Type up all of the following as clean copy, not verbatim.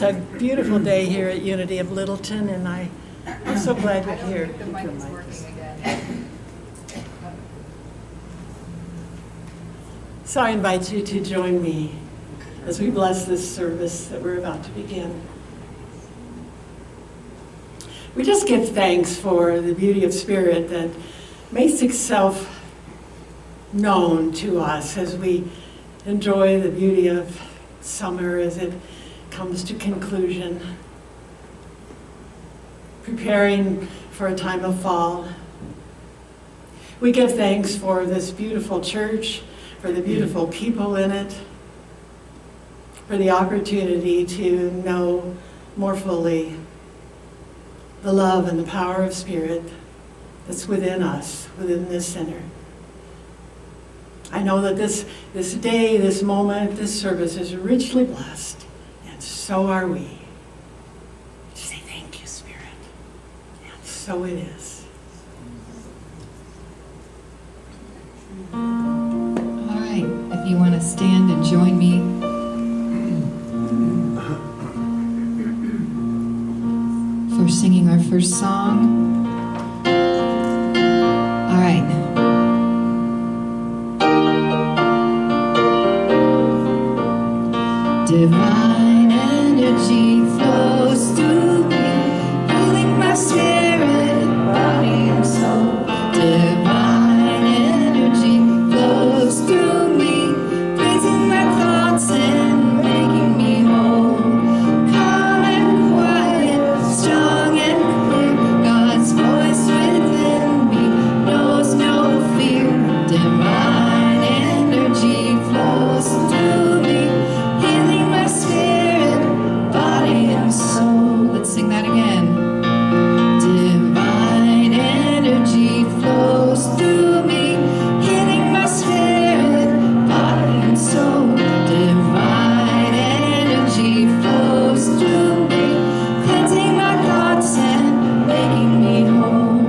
It's a beautiful day here at Unity of Littleton, and I'm so glad you're here. The mic is working again. So I invite you to join me as we bless this service that we're about to begin. We just give thanks for the beauty of spirit that makes itself known to us as we enjoy the beauty of summer as it comes to conclusion, preparing for a time of fall. We give thanks for this beautiful church, for the beautiful people in it, for the opportunity to know more fully the love and the power of spirit that's within us, within this center. I know that this day, this moment, this service is richly blessed, and so are we. Just say thank you, Spirit. And so it is. All right, if you want to stand and join me. For singing our first song. All right. Divine energy flows through me, healing my spirit, body, and soul. Divine energy flows through me, cleansing my thoughts and making me whole. Calm and quiet, strong and clear, God's voice within me knows no fear. Divine energy flows through me, healing my spirit, body, and soul. Let's sing that again. Divine energy flows through me, healing my spirit, body, and soul. Divine energy flows through me, cleansing my thoughts and making me whole.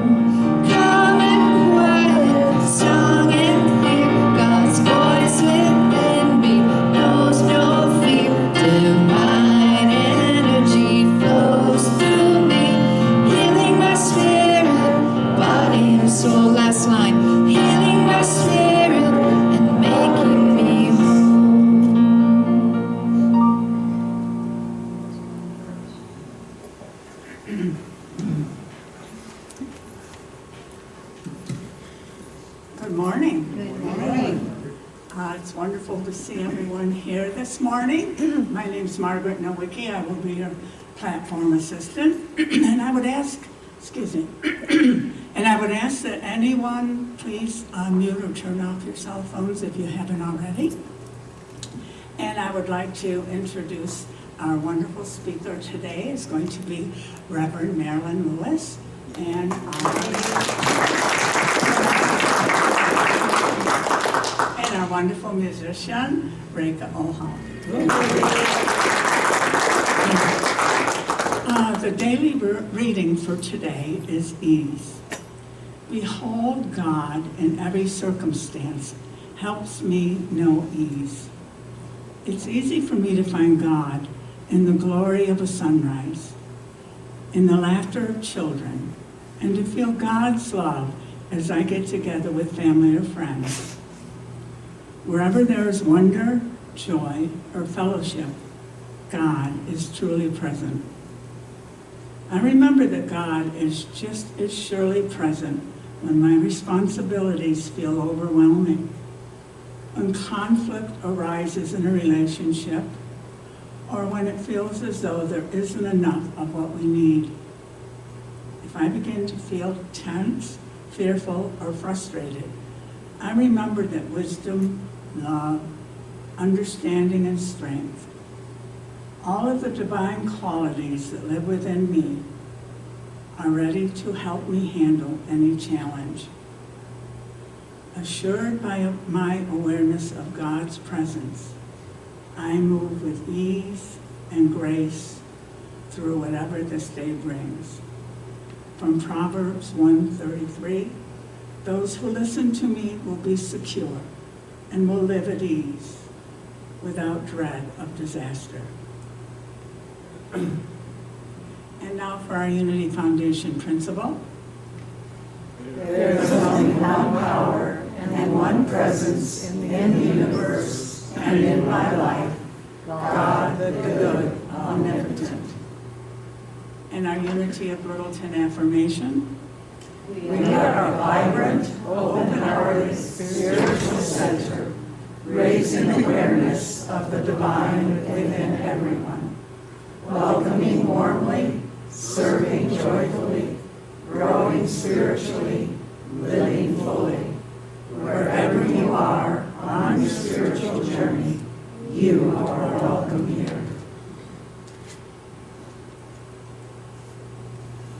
Calm and quiet, strong and clear, God's voice within me knows no fear. Divine energy flows through me, healing my spirit, body, and soul. Last line. Healing my spirit and making me Good morning. Good morning. It's wonderful to see everyone here this morning. My name's Margaret Nowicki. I will be your platform assistant. And I would ask, that anyone please mute or turn off your cell phones if you haven't already. And I would like to introduce our wonderful speaker today. Is going to be Reverend Marilyn Lewis. And our wonderful musician, Reka Olha. The daily reading for today is ease. Behold, God in every circumstance helps me know ease. It's easy for me to find God in the glory of a sunrise, in the laughter of children, and to feel God's love as I get together with family or friends. Wherever there is wonder, joy, or fellowship, God is truly present. I remember that God is just as surely present when my responsibilities feel overwhelming, when conflict arises in a relationship, or when it feels as though there isn't enough of what we need. If I begin to feel tense, fearful, or frustrated, I remember that wisdom, love, understanding, and strength, all of the divine qualities that live within me, are ready to help me handle any challenge. Assured by my awareness of God's presence, I move with ease and grace through whatever this day brings. From Proverbs 1:33, those who listen to me will be secure and will live at ease without dread of disaster. And now for our Unity Foundation principle. There is only one power and one presence in the universe and in my life, God the good, omnipotent. And our Unity of Littleton affirmation. We are a vibrant, open-hearted spiritual center, raising awareness of the divine within everyone, welcoming warmly, serving joyfully, growing spiritually, living fully. Wherever you are on your spiritual journey, you are welcome here.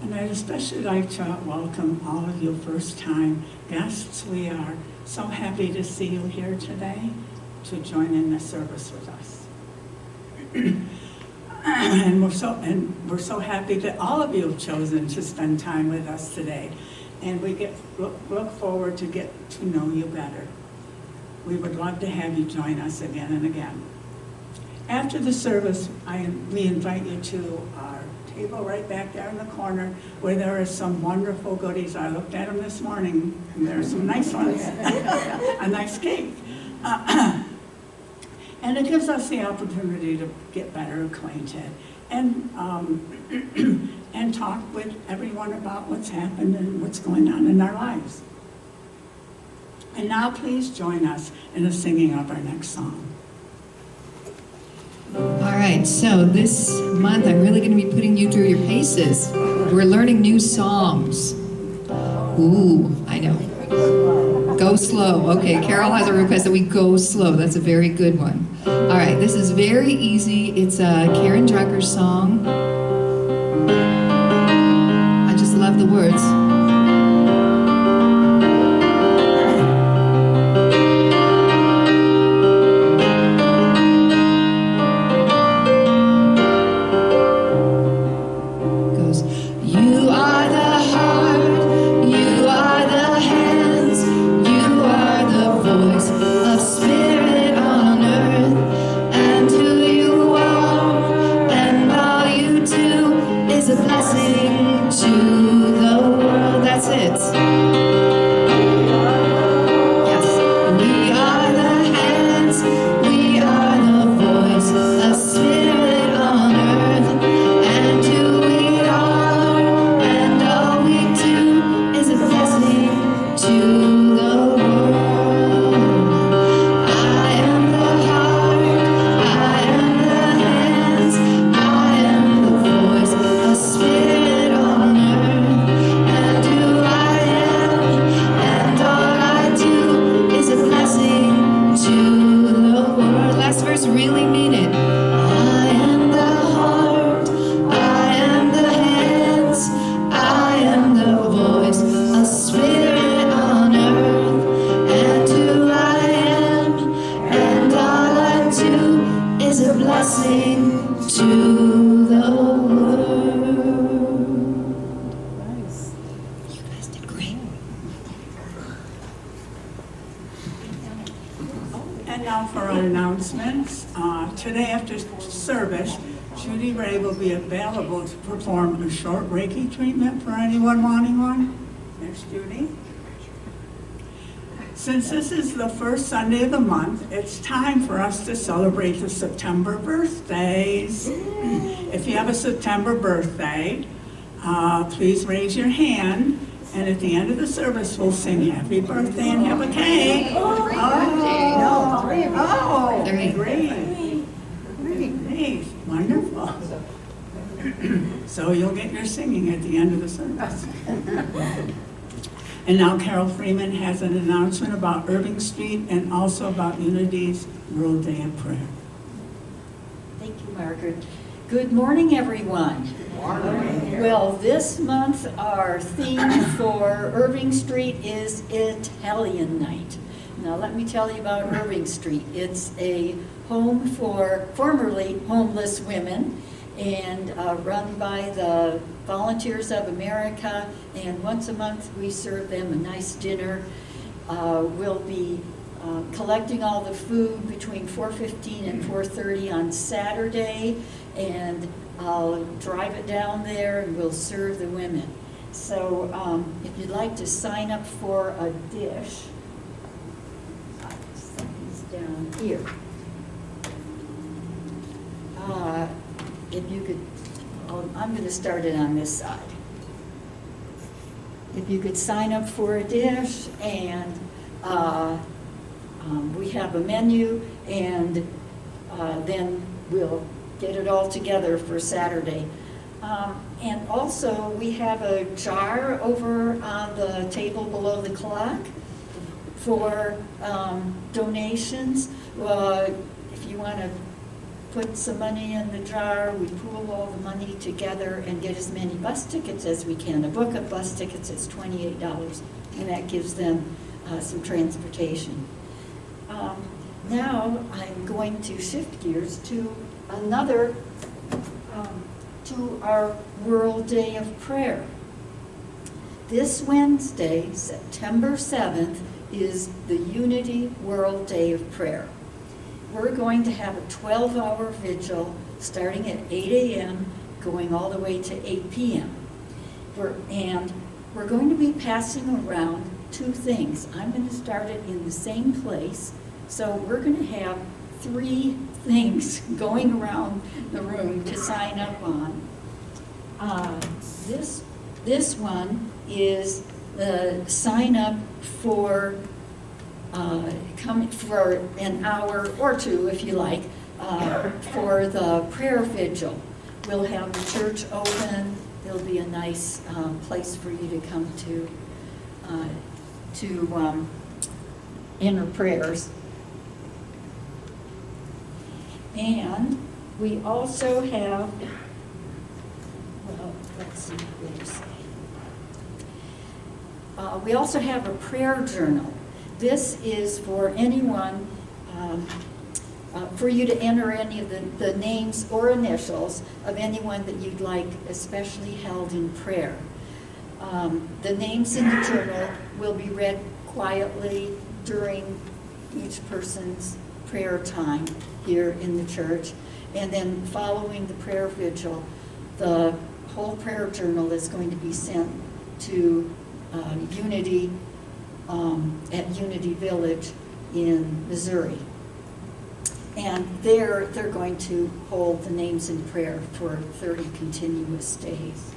And I'd especially like to welcome all of you first-time guests. We are so happy to see you here today to join in the service with us. And we're so happy that all of you have chosen to spend time with us today. And we look forward to get to know you better. We would love to have you join us again and again. After the service, we invite you to our table right back there in the corner where there are some wonderful goodies. I looked at them this morning, and there are some nice ones. A nice cake. And it gives us the opportunity to get better acquainted and and talk with everyone about what's happened and what's going on in our lives. And now please join us in the singing of our next song. All right, so this month I'm really going to be putting you through your paces. We're learning new songs. Ooh, I know. Go slow. Okay, Carol has a request that we go slow. That's a very good one. All right, this is very easy. It's a Karen Drucker's song. I just love the words. And now for our announcements. Today after service, Judy Ray will be available to perform a short Reiki treatment for anyone wanting one. There's Judy. Since this is the first Sunday of the month, it's time for us to celebrate the September birthdays. If you have a September birthday, please raise your hand. And at the end of the service, we'll sing happy birthday and have a cake. Oh, great. Wonderful. So you'll get your singing at the end of the service. And now Carol Freeman has an announcement about Irving Street and also about Unity's World Day of Prayer. Thank you, Margaret. Good morning, everyone. Well, this month our theme for Irving Street is Italian Night. Now let me tell you about Irving Street. It's a home for formerly homeless women and run by the Volunteers of America, and once a month we serve them a nice dinner. We'll be collecting all the food between 4:15 and 4:30 on Saturday, and I'll drive it down there and we'll serve the women. So if you'd like to sign up for a dish, I'll set these down here. If you could, I'm going to start it on this side. If you could sign up for a dish, and we have a menu, and then we'll get it all together for Saturday. And also, we have a jar over on the table below the clock for donations. If you want to put some money in the jar, we pool all the money together and get as many bus tickets as we can. A book of bus tickets is $28, and that gives them some transportation. Now I'm going to shift gears to another, to our World Day of Prayer. This Wednesday, September 7th, is the Unity World Day of Prayer. We're going to have a 12-hour vigil starting at 8 a.m., going all the way to 8 p.m. And we're going to be passing around two things. I'm going to start it in the same place. So we're going to have 3 things going around the room to sign up on. This one is the sign up for come for an hour or two, if you like, for the prayer vigil. We'll have the church open. There'll be a nice place for you to come to enter prayers. And we also have, well, let's see what they say. We also have a prayer journal. This is for anyone, for you to enter any of the names or initials of anyone that you'd like especially held in prayer. The names in the journal will be read quietly during each person's prayer time here in the church. And then following the prayer vigil, the whole prayer journal is going to be sent to Unity at Unity Village in Missouri. And there they're going to hold the names in prayer for 30 continuous days.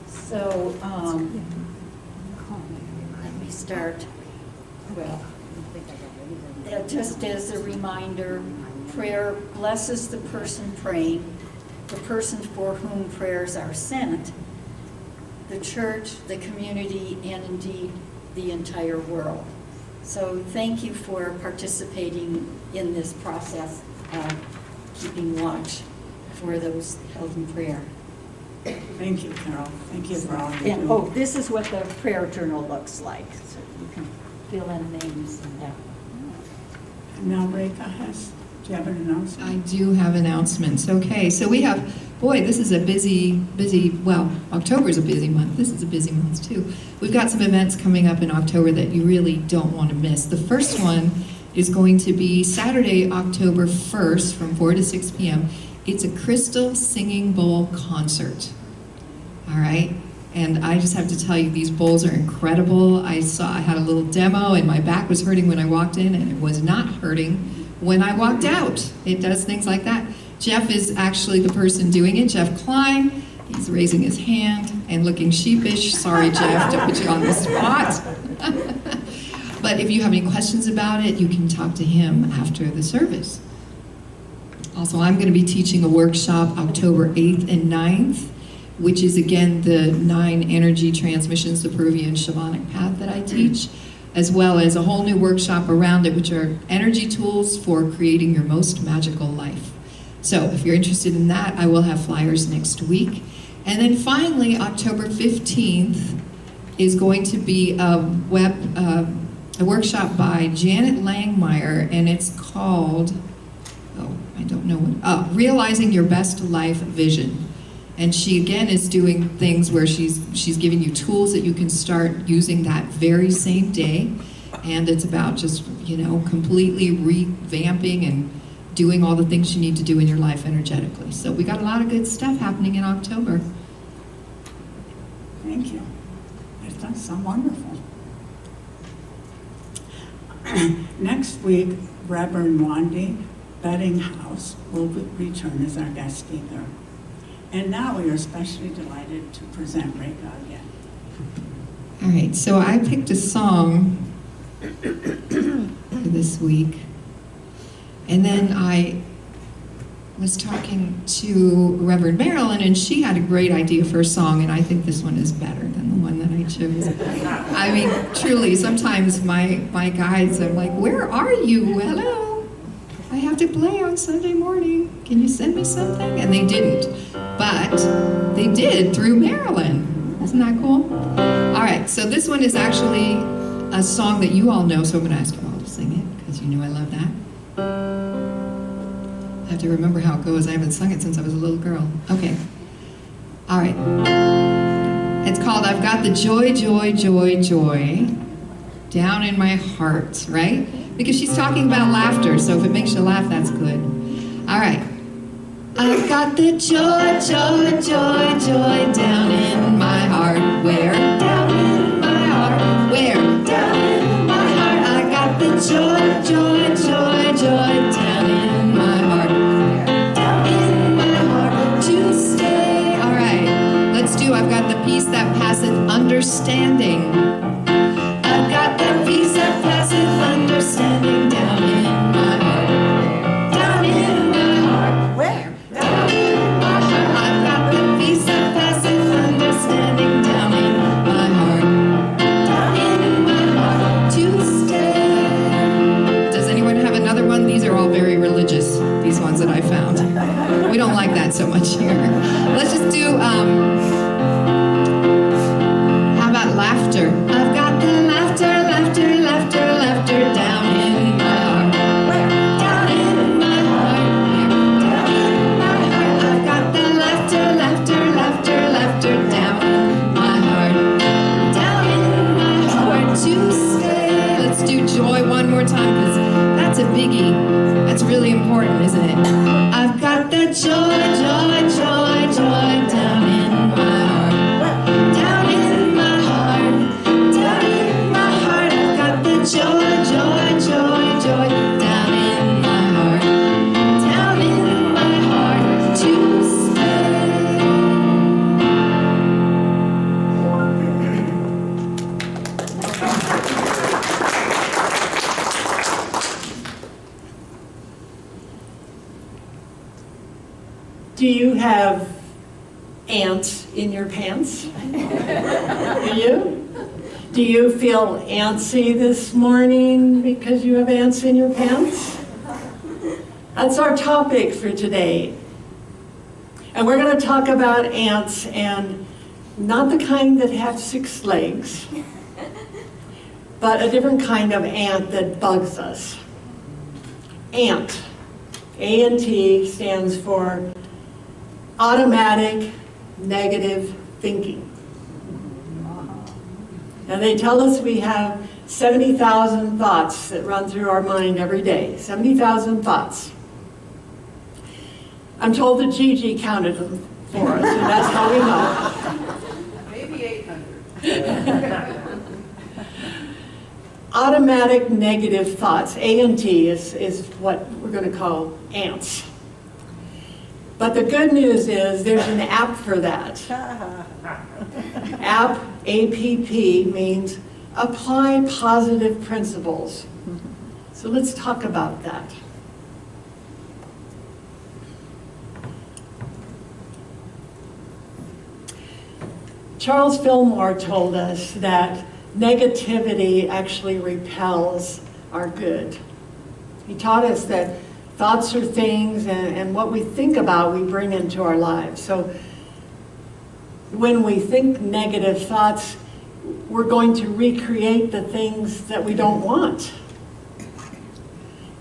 So let me start. Well, just as a reminder, prayer blesses the person praying, the person for whom prayers are sent, the church, the community, and indeed the entire world. So thank you for participating in this process of keeping watch for those held in prayer. Thank you, Carol. Thank you for all you And, do. this is what the prayer journal looks like. So you can fill in names and that. And now Reka do you have an announcement? I do have announcements. Okay, so we have, boy, this is a busy, well, October is a busy month. This is a busy month too. We've got some events coming up in October that you really don't want to miss. The first one is going to be Saturday, October 1st from 4 to 6 p.m. It's a Crystal Singing Bowl concert. All right? And I just have to tell you, these bowls are incredible. I had a little demo and my back was hurting when I walked in, and it was not hurting when I walked out. It does things like that. Jeff is actually the person doing it, Jeff Klein. He's raising his hand and looking sheepish. Sorry, Jeff, to put you on the spot. But if you have any questions about it, you can talk to him after the service. Also, I'm going to be teaching a workshop October 8th and 9th, which is, again, the 9 energy transmissions, the Peruvian shamanic path that I teach, as well as a whole new workshop around it, which are energy tools for creating your most magical life. So if you're interested in that, I will have flyers next week. And then finally, October 15th is going to be a workshop by Janet Langmeyer, and it's called, Realizing Your Best Life Vision. And she, again, is doing things where she's giving you tools that you can start using that very same day. And it's about just, completely revamping and doing all the things you need to do in your life energetically. So we got a lot of good stuff happening in October. Thank you. That's so wonderful. Next week, Reverend Wandy Beddinghouse will return as our guest speaker. And now we are especially delighted to present Reka again. All right, so I picked a song for this week. And then I was talking to Reverend Marilyn, and she had a great idea for a song, and I think this one is better than the one that I chose. I mean, truly, sometimes my guides, I'm like, where are you? Hello? I have to play on Sunday morning. Can you send me something? And they didn't. But they did through Marilyn. Isn't that cool? All right, so this one is actually a song that you all know, so I'm going to ask you all to sing it, because you know I love that. I have to remember how it goes. I haven't sung it since I was a little girl. Okay. All right. It's called I've Got the Joy, Joy, Joy, Joy Down in My Heart, right? Because she's talking about laughter, so if it makes you laugh, that's good. All right. I've got the joy, joy, joy, joy down in my heart. Where? Down in my heart. Where? Down in my heart. I got the joy, joy, joy, joy down in my heart. Down in my heart to stay. All right, let's do I've got the peace that passeth understanding. I've got the peace that passeth understanding down in my heart. Down in my heart. Where? Down in my heart. I've got the peace that passeth understanding down in my heart. Down in my heart to stay. Does anyone have another one? These are all very religious, these ones that I found. We don't like that so much here. Let's just do, how about laughter? I've got the laughter, laughter, laughter, laughter down in my heart. Where? Down in my heart. Down in my heart. I've got the laughter, laughter, laughter, laughter down in my heart. Down in my heart to stay. Let's do joy one more time, because that's a biggie. That's really important, isn't it? I've got the joy, joy, joy, joy down in my heart. Down in my heart. Down in my heart. I've got the joy, joy, joy, joy down in my heart. Down in my heart to stay. Do you have ants in your pants? Do you? Do you feel antsy this morning because you have ants in your pants? That's our topic for today. And we're going to talk about ants, and not the kind that have 6 legs, but a different kind of ant that bugs us. Ant. A-N-T stands for automatic negative thinking. And they tell us we have 70,000 thoughts that run through our mind every day. 70,000 thoughts. I'm told that Gigi counted them for us, and that's how we know. Maybe 800. Automatic negative thoughts, A&T, is what we're going to call ants. But the good news is there's an app for that. App, A-P-P, means apply positive principles. So let's talk about that. Charles Fillmore told us that negativity actually repels our good. He taught us that thoughts are things, and what we think about we bring into our lives. So when we think negative thoughts, we're going to recreate the things that we don't want.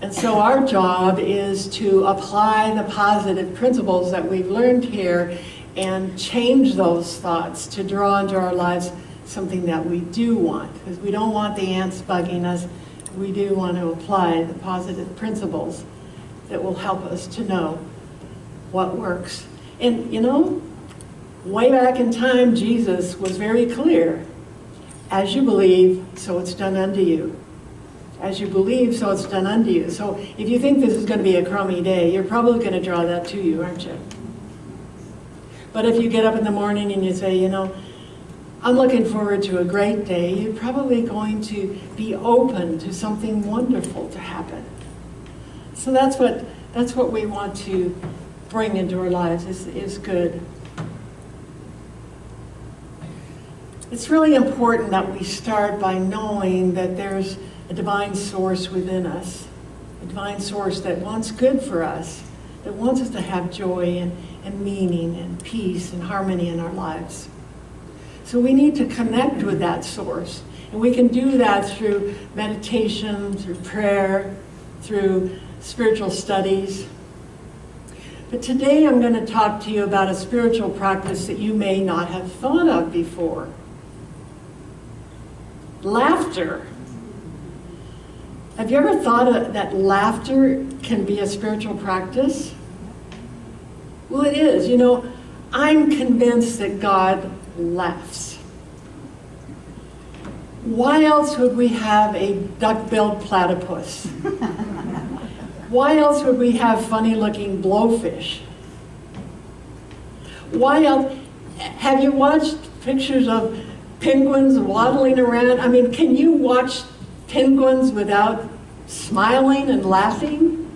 And so our job is to apply the positive principles that we've learned here and change those thoughts to draw into our lives something that we do want. Because we don't want the ants bugging us. We do want to apply the positive principles. that will help us to know what works. And you know, way back in time, Jesus was very clear. As you believe, so it's done unto you. As you believe, so it's done unto you. So if you think this is going to be a crummy day, you're probably going to draw that to you, aren't you? But if you get up in the morning and you say, you know, I'm looking forward to a great day, you're probably going to be open to something wonderful to happen. So that's what we want to bring into our lives is good. It's really important that we start by knowing that there's a divine source within us, a divine source that wants good for us, that wants us to have joy and meaning and peace and harmony in our lives. So we need to connect with that source. And we can do that through meditation, through prayer, through spiritual studies. But today I'm going to talk to you about a spiritual practice that you may not have thought of before. Laughter. Have you ever thought that laughter can be a spiritual practice? Well, it is. You know, I'm convinced that God laughs. Why else would we have a duck-billed platypus? Why else would we have funny-looking blowfish? Why else? Have you watched pictures of penguins waddling around? I mean, can you watch penguins without smiling and laughing?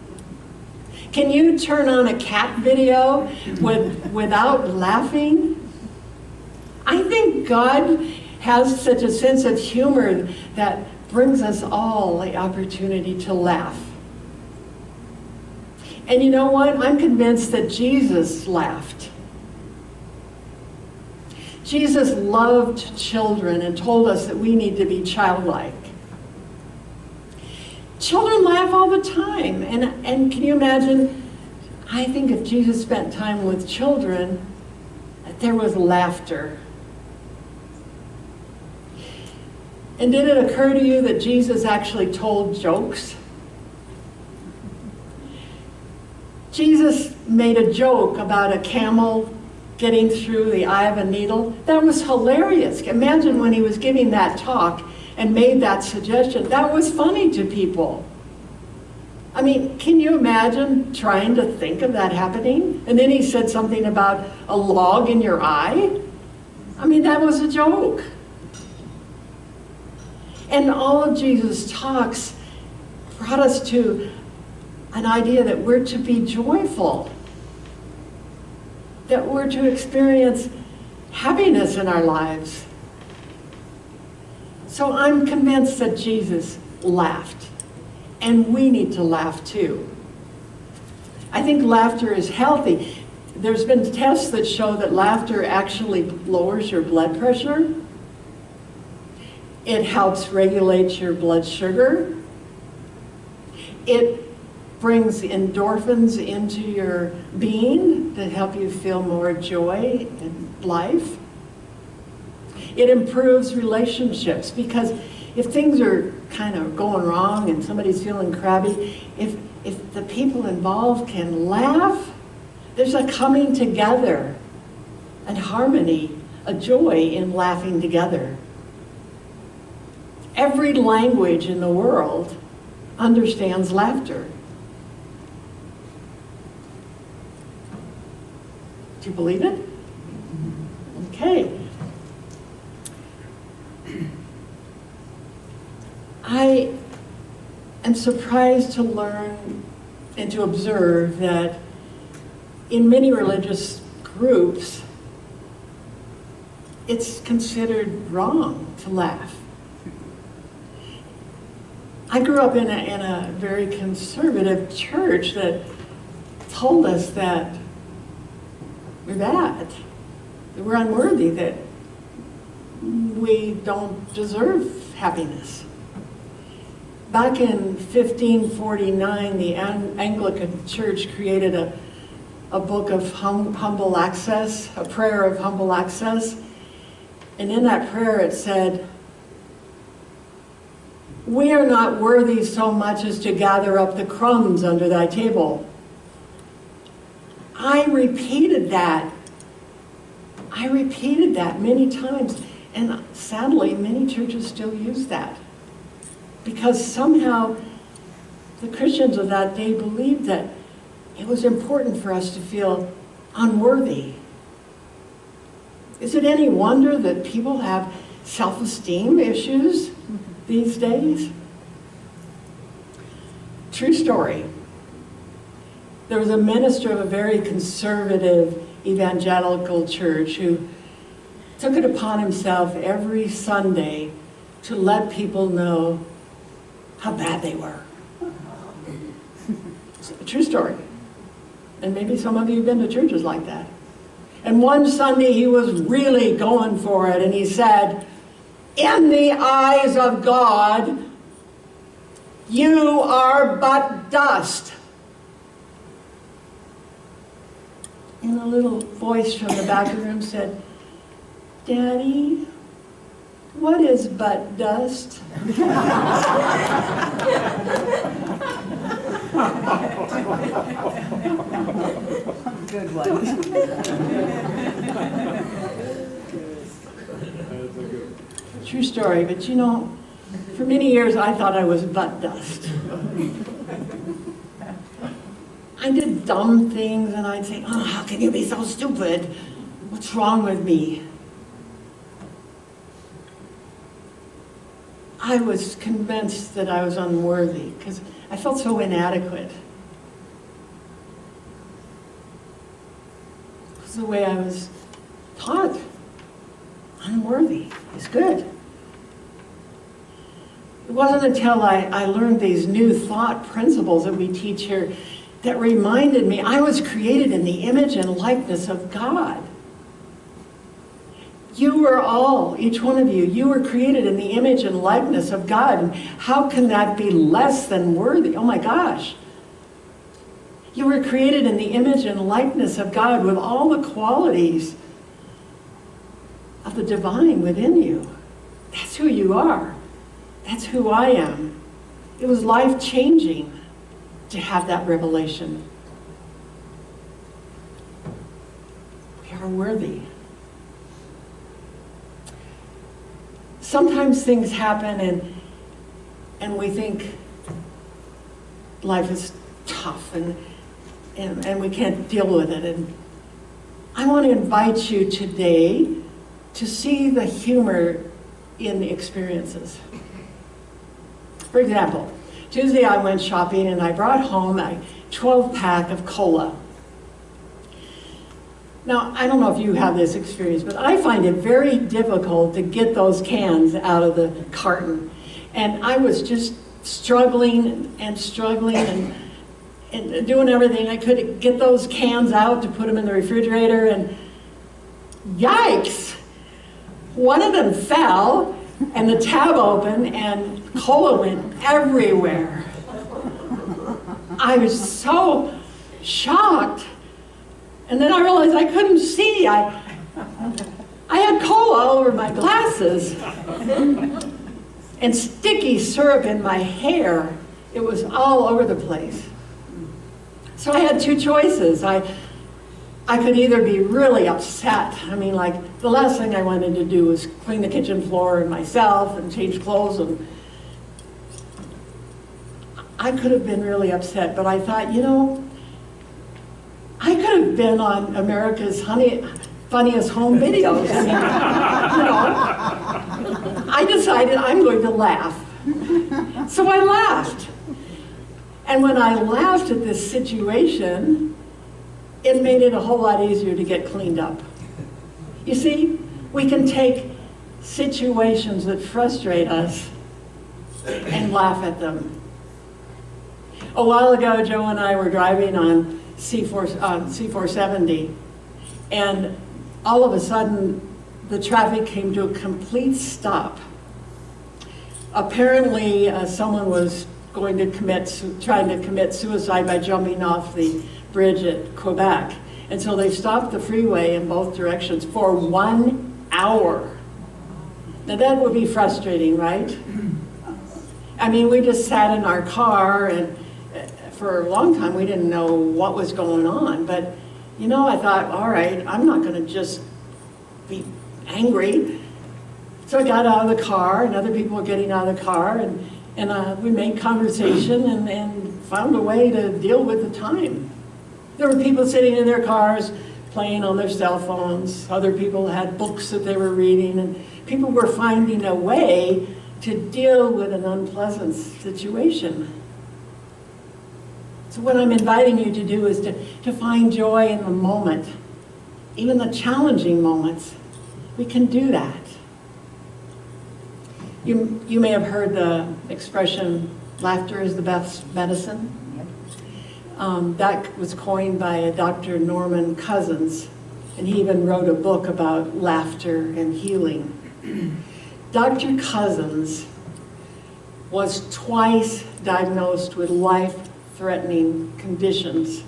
Can you turn on a cat video without laughing? I think God has such a sense of humor that brings us all the opportunity to laugh. And you know what? I'm convinced that Jesus laughed. Jesus loved children and told us that we need to be childlike. Children laugh all the time. And can you imagine? I think if Jesus spent time with children, that there was laughter. And did it occur to you that Jesus actually told jokes? Jesus made a joke about a camel getting through the eye of a needle. That was hilarious. Imagine when he was giving that talk and made that suggestion. That was funny to people. I mean, can you imagine trying to think of that happening? And then he said something about a log in your eye. I mean, that was a joke. And all of Jesus' talks brought us to an idea that we're to be joyful, that we're to experience happiness in our lives. So I'm convinced that Jesus laughed, and we need to laugh too. I think laughter is healthy. There's been tests that show that laughter actually lowers your blood pressure. It helps regulate your blood sugar. It brings endorphins into your being to help you feel more joy in life. It improves relationships because if things are kind of going wrong and somebody's feeling crabby, if the people involved can laugh, there's a coming together and harmony, a joy in laughing together. Every language in the world understands laughter. Do you believe it? Okay. I am surprised to learn and to observe that in many religious groups, it's considered wrong to laugh. I grew up in a very conservative church that told us that we're bad, that we're unworthy, that we don't deserve happiness. Back in 1549, the Anglican Church created a book of humble access, a prayer of humble access. And in that prayer it said, We are not worthy so much as to gather up the crumbs under thy table. I repeated that. I repeated that many times. And sadly, many churches still use that. Because somehow the Christians of that day believed that it was important for us to feel unworthy. Is it any wonder that people have self-esteem issues these days? True story. There was a minister of a very conservative evangelical church who took it upon himself every Sunday to let people know how bad they were. It's a true story. And maybe some of you have been to churches like that. And one Sunday he was really going for it, and he said, "In the eyes of God, you are but dust." And a little voice from the back of the room said, "Daddy, what is but dust?" Good one. True story, but you know, for many years I thought I was but dust. I did dumb things and I'd say, "Oh, how can you be so stupid? What's wrong with me?" I was convinced that I was unworthy because I felt so inadequate. It was the way I was taught. Unworthy is good. It wasn't until I learned these new thought principles that we teach here that reminded me I was created in the image and likeness of God. You were all, each one of you were created in the image and likeness of God. And how can that be less than worthy? Oh my gosh. You were created in the image and likeness of God with all the qualities of the divine within you. That's who you are. That's who I am. It was life-changing to have that revelation. We are worthy. Sometimes things happen and we think life is tough and we can't deal with it. And I want to invite you today to see the humor in the experiences. For example, Tuesday I went shopping and I brought home a 12-pack of cola. Now, I don't know if you have this experience, but I find it very difficult to get those cans out of the carton. And I was just struggling and doing everything I could to get those cans out to put them in the refrigerator, and yikes! One of them fell, and the tab opened, and cola went everywhere. I was so shocked. And then I realized I couldn't see. I had cola all over my glasses and sticky syrup in my hair. It was all over the place. So I had two choices. I could either be really upset. I mean, like, the last thing I wanted to do was clean the kitchen floor and myself and change clothes. And I could have been really upset, but I thought, you know, I could have been on America's Funniest Home Videos. I mean, you know, I decided I'm going to laugh. So I laughed. And when I laughed at this situation, it made it a whole lot easier to get cleaned up. You see, we can take situations that frustrate us and laugh at them. A while ago, Joe and I were driving on C470, and all of a sudden the traffic came to a complete stop. Apparently someone was trying to commit suicide by jumping off the bridge at Quebec, and so they stopped the freeway in both directions for 1 hour. Now that would be frustrating, right? I mean, we just sat in our car, and for a long time we didn't know what was going on. But, you know, I thought, all right, I'm not going to just be angry. So I got out of the car, and other people were getting out of the car, and we made conversation and found a way to deal with the time. There were people sitting in their cars playing on their cell phones. Other people had books that they were reading, and people were finding a way to deal with an unpleasant situation. So what I'm inviting you to do is to find joy in the moment, even the challenging moments. We can do that. You may have heard the expression, laughter is the best medicine. That was coined by a Dr. Norman Cousins, and he even wrote a book about laughter and healing. Dr. Cousins was twice diagnosed with life-threatening conditions,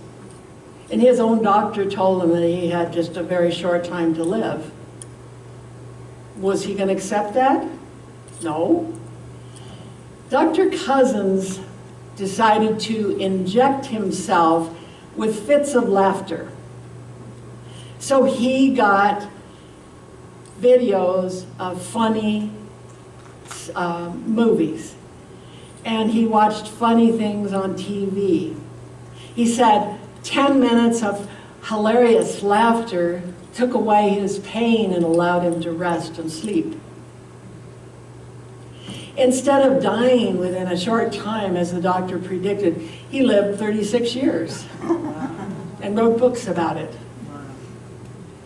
and his own doctor told him that he had just a very short time to live. Was he going to accept that? No. Dr. Cousins decided to inject himself with fits of laughter. So he got videos of funny movies, and he watched funny things on TV. He said 10 minutes of hilarious laughter took away his pain and allowed him to rest and sleep. Instead of dying within a short time, as the doctor predicted, he lived 36 years and wrote books about it.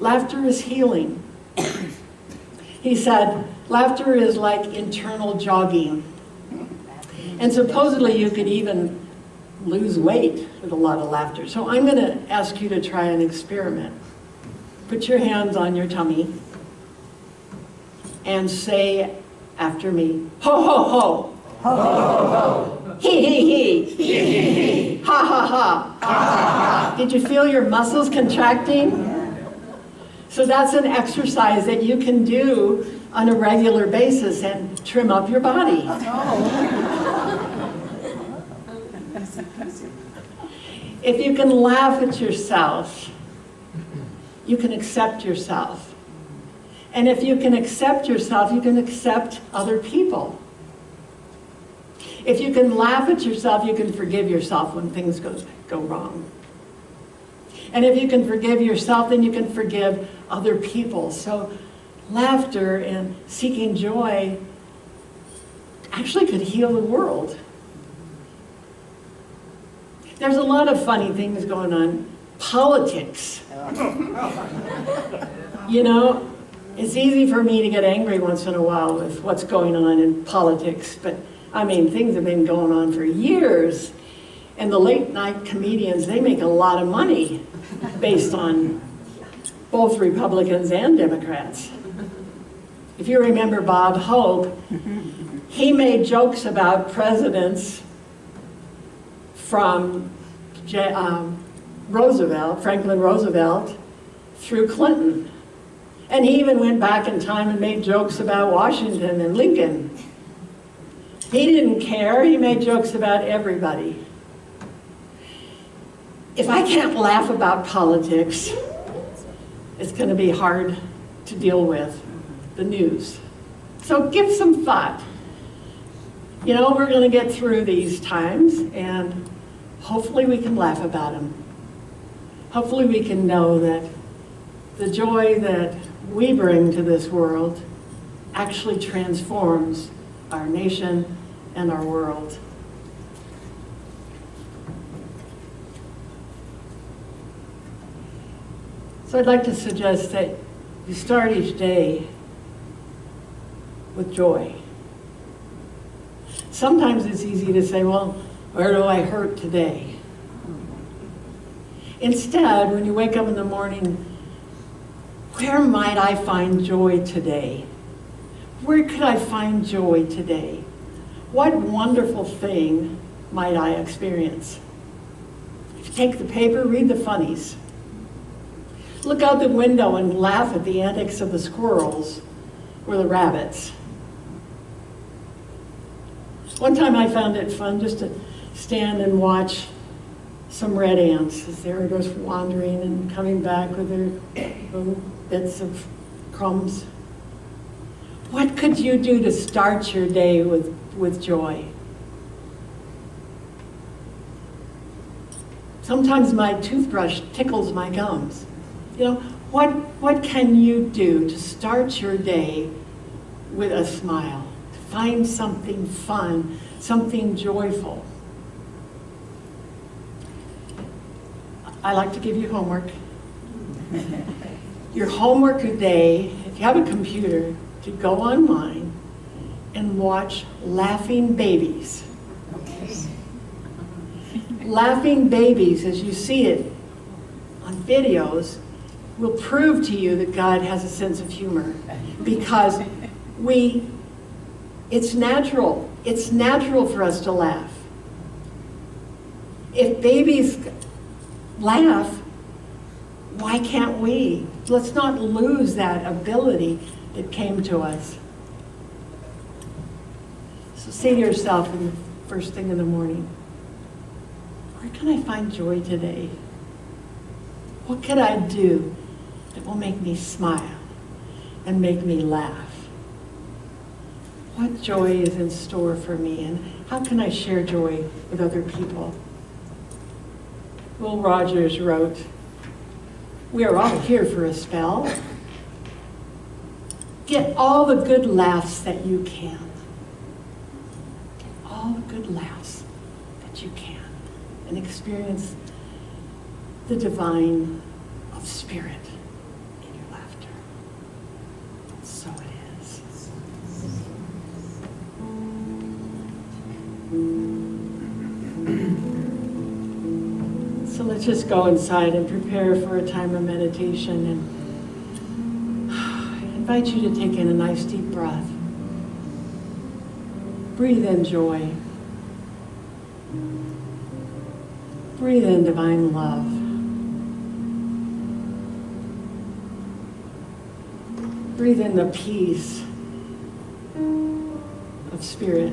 Laughter is healing. He said, laughter is like internal jogging. And supposedly you could even lose weight with a lot of laughter. So I'm going to ask you to try an experiment. Put your hands on your tummy and say after me, ho, ho, ho. Ho, ho, ho. He, he, he. He, he, he. Ha, ha, ha. Ha, ha, ha. Did you feel your muscles contracting? So that's an exercise that you can do on a regular basis and trim up your body. If you can laugh at yourself, you can accept yourself. And if you can accept yourself, you can accept other people. If you can laugh at yourself, you can forgive yourself when things go wrong. And if you can forgive yourself, then you can forgive other people. So laughter and seeking joy actually could heal the world. There's a lot of funny things going on. Politics. You know, it's easy for me to get angry once in a while with what's going on in politics, but I mean, things have been going on for years. And the late night comedians, they make a lot of money based on both Republicans and Democrats. If you remember Bob Hope, he made jokes about presidents from Franklin Roosevelt, through Clinton. And he even went back in time and made jokes about Washington and Lincoln. He didn't care, he made jokes about everybody. If I can't laugh about politics, it's going to be hard to deal with the news. So give some thought. You know, we're going to get through these times, and hopefully we can laugh about them. Hopefully we can know that the joy that we bring to this world actually transforms our nation and our world. So I'd like to suggest that you start each day with joy. Sometimes it's easy to say, well, where do I hurt today? Instead, when you wake up in the morning, where might I find joy today? Where could I find joy today? What wonderful thing might I experience? If you take the paper, read the funnies. Look out the window and laugh at the antics of the squirrels or the rabbits. One time I found it fun just to stand and watch some red ants as they were just wandering and coming back with their little bits of crumbs. What could you do to start your day with joy? Sometimes my toothbrush tickles my gums. You know, what can you do to start your day with a smile? To find something fun, something joyful. I like to give you homework. Your homework today, if you have a computer, to go online and watch Laughing Babies. Laughing Babies, as you see it on videos, will prove to you that God has a sense of humor, because it's natural. It's natural for us to laugh. If babies laugh, why can't we? Let's not lose that ability that came to us. So say to yourself in the first thing in the morning, where can I find joy today? What could I do that will make me smile and make me laugh? What joy is in store for me, and how can I share joy with other people? Will Rogers wrote, "We are all here for a spell. Get all the good laughs that you can. Get all the good laughs that you can, and experience the divine of spirit in your laughter." So it is. So let's just go inside and prepare for a time of meditation, and I invite you to take in a nice deep breath. Breathe in joy. Breathe in divine love. Breathe in the peace of spirit.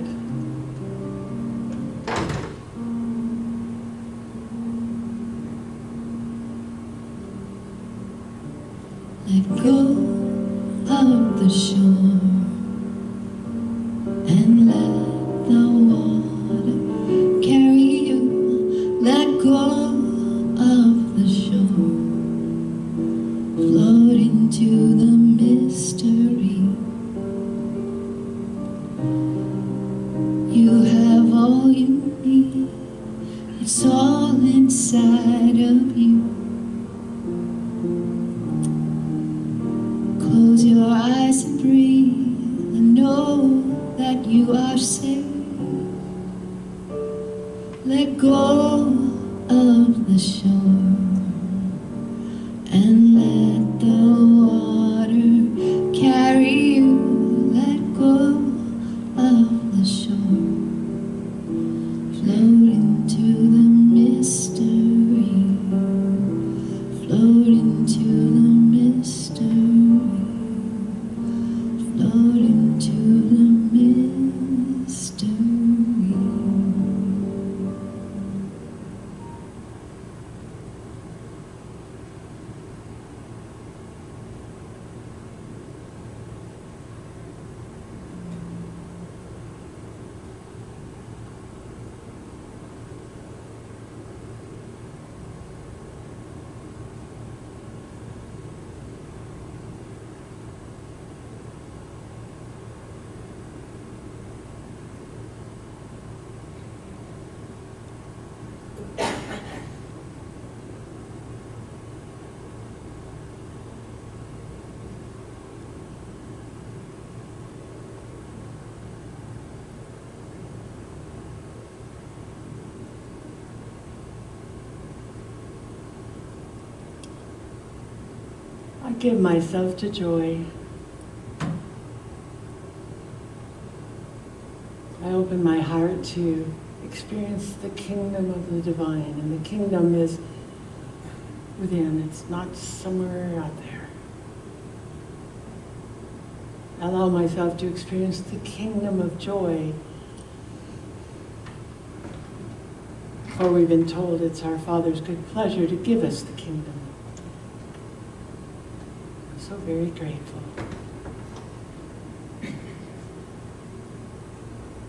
Let go of the shore and let the water carry you. Let go of the shore, float into the mystery. You have all you need, it's all inside of you. Close your eyes and breathe and know that you are safe. Let go of the shore and let the water carry you. Let go of the shore, float into the mystery, float into the mystery. Float into the mystery. I give myself to joy. I open my heart to experience the kingdom of the divine, and the kingdom is within. It's not somewhere out there. I allow myself to experience the kingdom of joy For we've been told it's our Father's good pleasure to give us the kingdom. I'm so very grateful.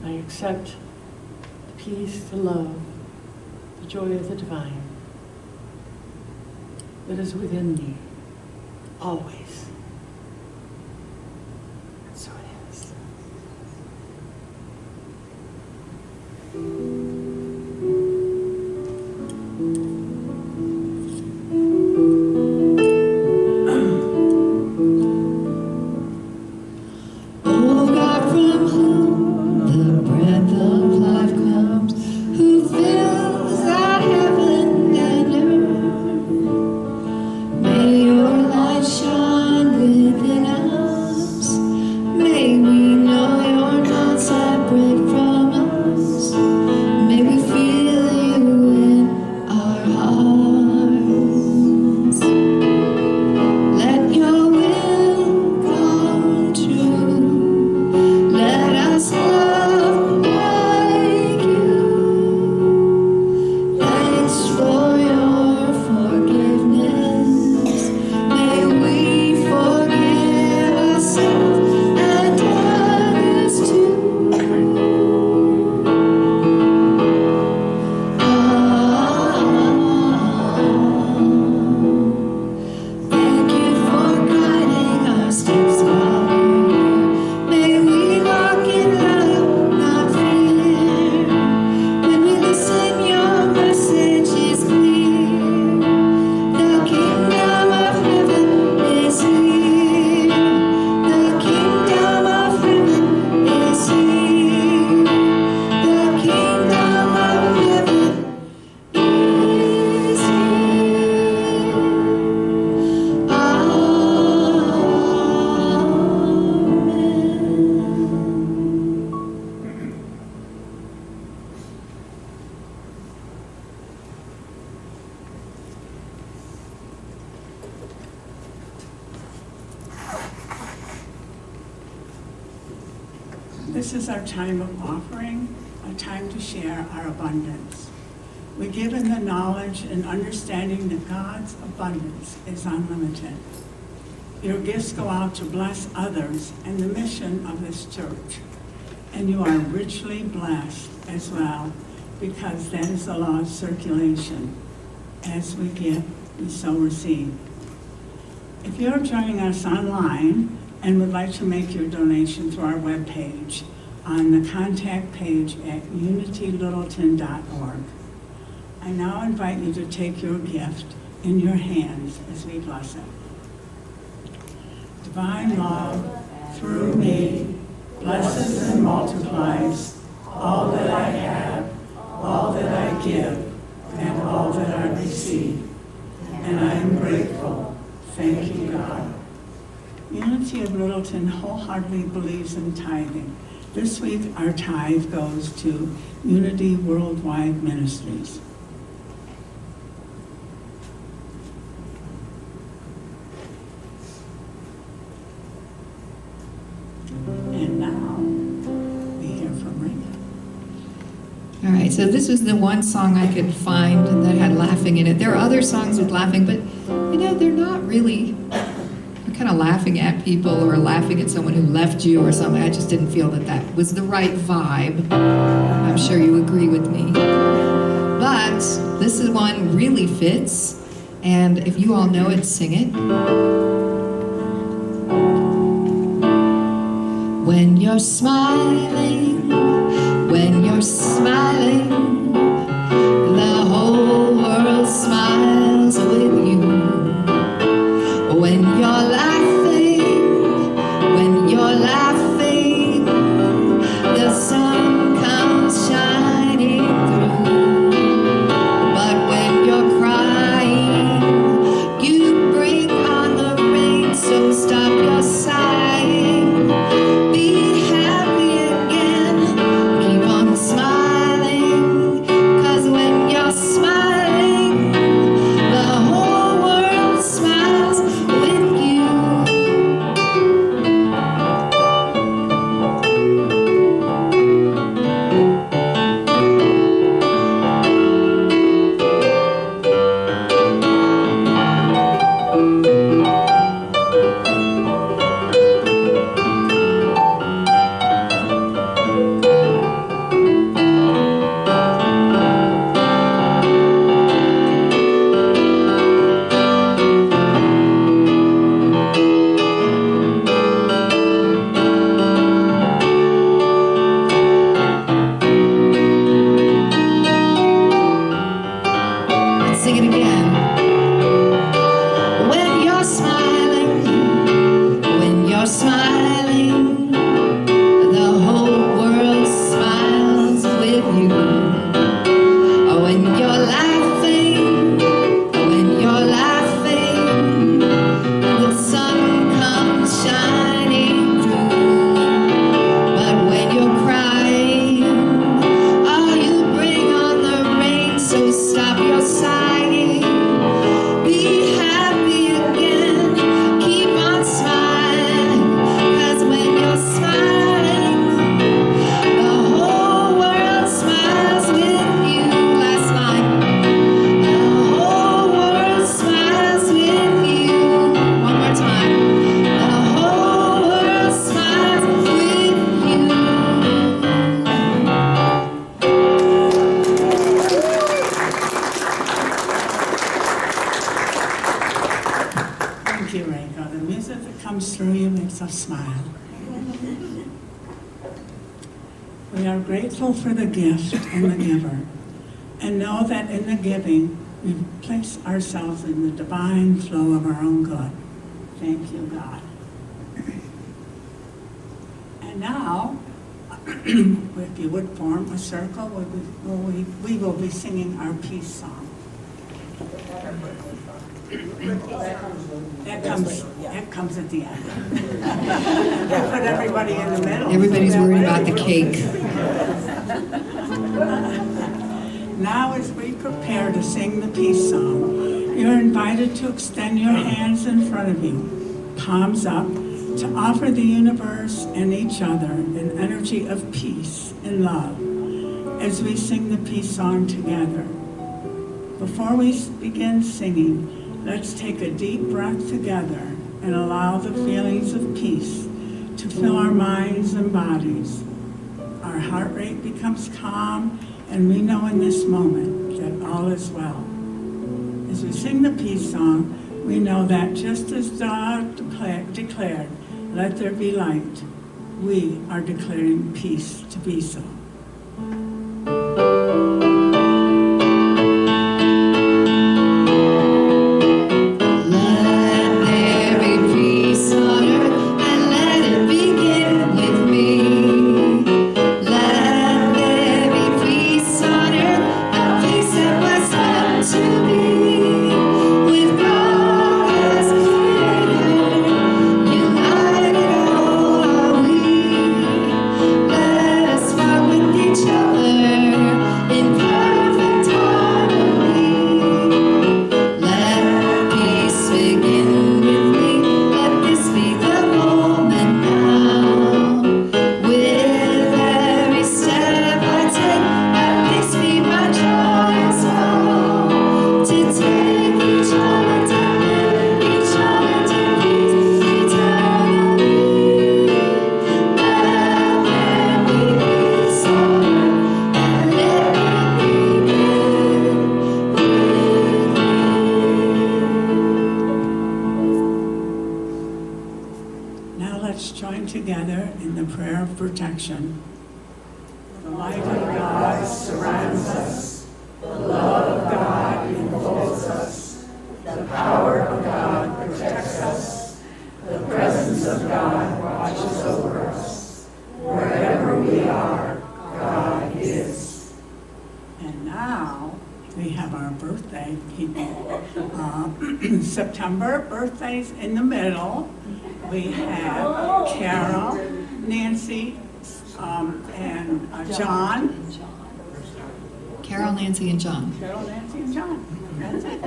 I accept the peace, the love, the joy of the divine that is within me, always. And so it is. Oh God, from whom the breath of life comes, who fills our heaven and earth, may your light shine within us. May we know you're not separate from us. May we feel you in our hearts. Let your will come true. Let us love like you. Thanks for your forgiveness. May we forgive ourselves and others too. Thank you for guiding our steps while we're here. May we walk in love, not fear. When we listen, your message is clear. The kingdom of heaven is here. The kingdom of heaven is here. The kingdom of heaven is here. This is our time of offering, a time to share our abundance. We give in the knowledge and understanding that God's abundance is unlimited. Your gifts go out to bless others and the mission of this church. And you are richly blessed as well, because that is the law of circulation. As we give, we so receive. If you're joining us online and would like to make your donation through our webpage, on the contact page at unitylittleton.org. I now invite you to take your gift in your hands as we bless it. Divine love, through me, blesses and multiplies all that I have, all that I give, and all that I receive. And I am grateful. Thank you, God. Unity of Littleton wholeheartedly believes in tithing. This week, our tithe goes to Unity Worldwide Ministries. And now, we hear from Rita. All right, so this was the one song I could find that had laughing in it. There are other songs with laughing, but they're not really kind of laughing at people or laughing at someone who left you or something. I just didn't feel that that was the right vibe. I'm sure you agree with me. But this is one really fits, and if you all know it, sing it. When you're smiling, the whole world smiles with you. When you're laughing, the sun comes shining through. But when you're crying, you bring on the rain, so stop your sighing. Be happy again, keep on smiling, 'cause when We are grateful for the gift and the giver, and know that in the giving, we place ourselves in the divine flow of our own good. Thank you, God. And now, if you would form a circle, we will be singing our peace song. That comes at the end. Put everybody in the middle. Everybody's worried about the cake. Now as we prepare to sing the peace song, you're invited to extend your hands in front of you, palms up, to offer the universe and each other an energy of peace and love as we sing the peace song together. Before we begin singing, let's take a deep breath together and allow the feelings of peace to fill our minds and bodies. Our heart rate becomes calm, and we know in this moment that all is well. As we sing the peace song, we know that just as God declared, "Let there be light," we are declaring peace to be so. Together in the prayer of protection. The light of God surrounds us. The love of God enfolds us. The power of God protects us. The presence of God watches over us. Wherever we are, God is. And now we have our birthday people. September birthdays in the middle. We have Carol, Nancy, and John. Carol, Nancy, and John. Carol, Nancy, and John. That's it.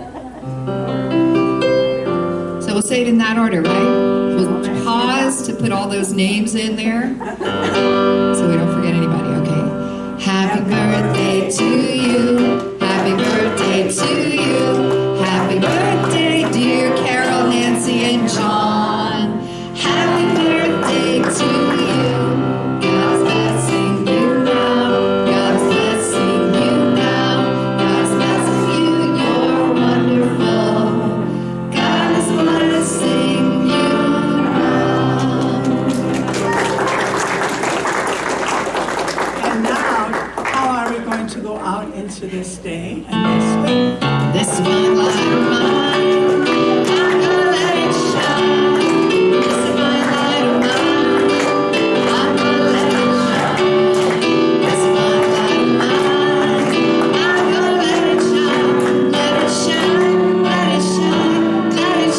So we'll say it in that order, right? We'll pause to put all those names in there so we don't forget anybody, okay? Happy birthday to you. Happy birthday to you. Happy birthday, dear Carol, Nancy, and John. Happy birthday to you. God's blessing you now. God's blessing you now. God's blessing you. You're wonderful. God is blessing you now. And now, how are we going to go out into this day and this week? This is my light of mine. I'm gonna let it shine. This is my light of mine. I'm gonna let it shine. This is my light of mine. I'm gonna let it shine. Let it shine. Let it shine. Let it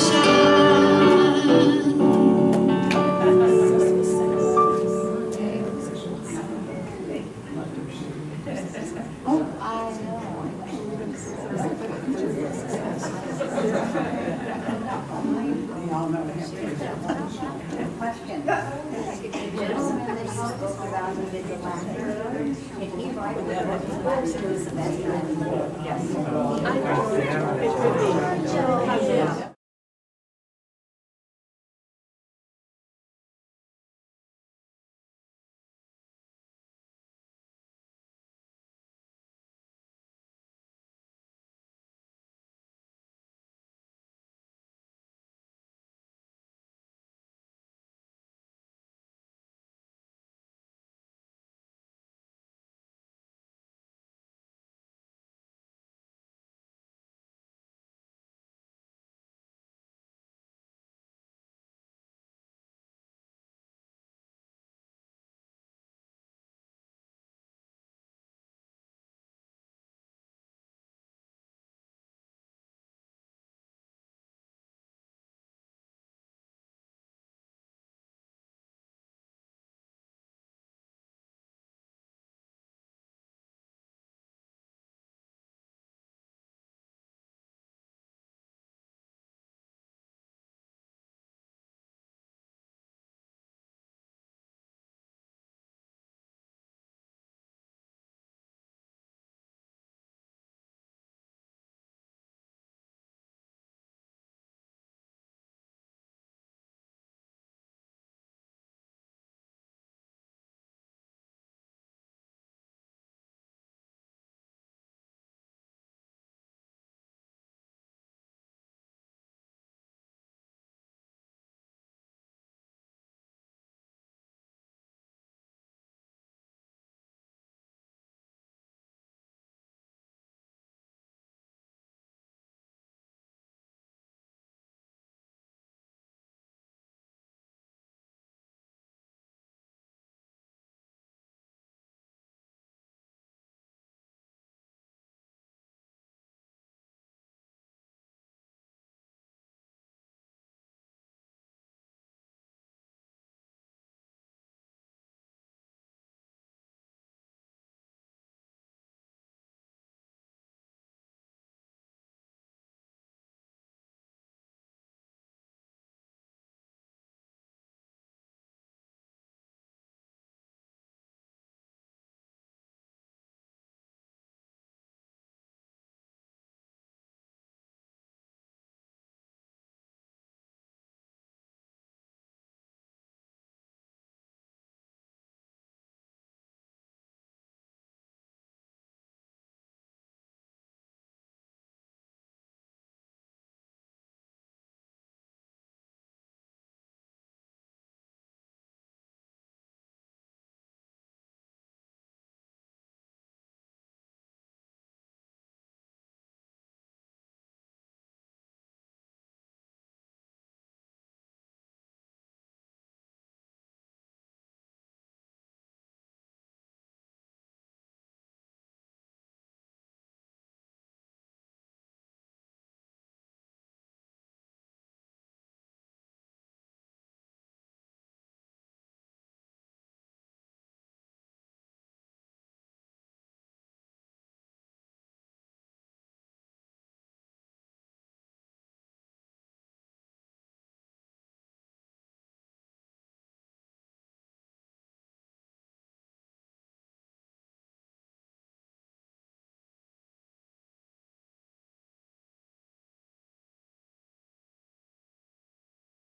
They all know him. Question. The gentleman that spoke about who did the laughter, can he write the book? Yes.